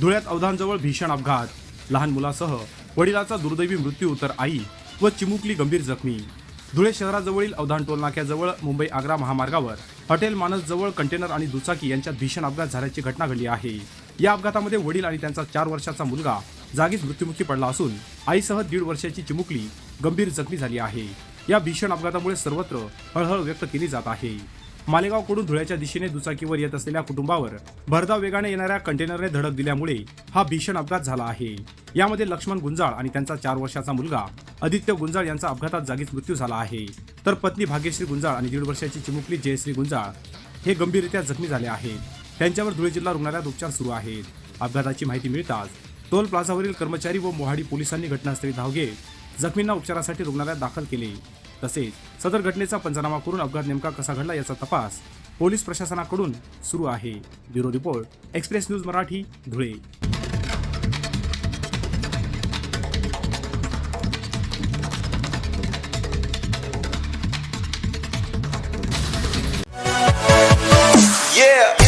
धुळ्यात अवधानजवळ भीषण अपघात, लहान मुलासह वडिलाचा दुर्दैवी मृत्यू तर आई व चिमुकली गंभीर जखमी। धुळे शहराजवळील अवधान टोलनाक्याजवळ मुंबई आग्रा महामार्गावर हॉटेल मानस जवळ कंटेनर आणि दुचाकी यांच्यात भीषण अपघात झाल्याची घटना घडली आहे। या अपघातामध्ये वडील आणि त्यांचा 4 वर्षाचा मुलगा जागीच मृत्युमुखी पडला असून आईसह 1.5 वर्षाची चिमुकली गंभीर जखमी झाली आहे। या भीषण अपघातामुळे सर्वत्र हळहळ व्यक्त केली जात आहे। मालेगावकडून धुळ्याच्या दिशेने दुचाकीवर येत असलेल्या कुटुंबावर भरधाव वेगाने येणाऱ्या कंटेनरने धडक दिल्यामुळे हा भीषण अपघात झाला आहे। यामध्ये लक्ष्मण गुंजाळ आणि त्यांचा 4 वर्षाचा मुलगा आदित्य गुंजाळ यांचा अपघातात जागीच मृत्यू झाला आहे, तर पत्नी भाग्यश्री गुंजाळ आणि 1.5 वर्षाची चिमुकली जयश्री गुंजाळ हे गंभीररित्या जखमी झाले आहेत। त्यांच्यावर धुळे जिल्हा रुग्णालयात उपचार सुरू आहेत। अपघाताची माहिती मिळताच टोल प्लाझावरील कर्मचारी व मोहाडी पोलिसांनी घटनास्थळी धाव घेत जखमींना उपचारासाठी रुग्णालयात दाखल केले। तसेच सदर घटनेचा पंचनामा करून अपघात नेमका कसा घडला याचा तपास पोलीस प्रशासनाकडून सुरू आहे। Bureau report, express news Marathi, Dhule. Yeah.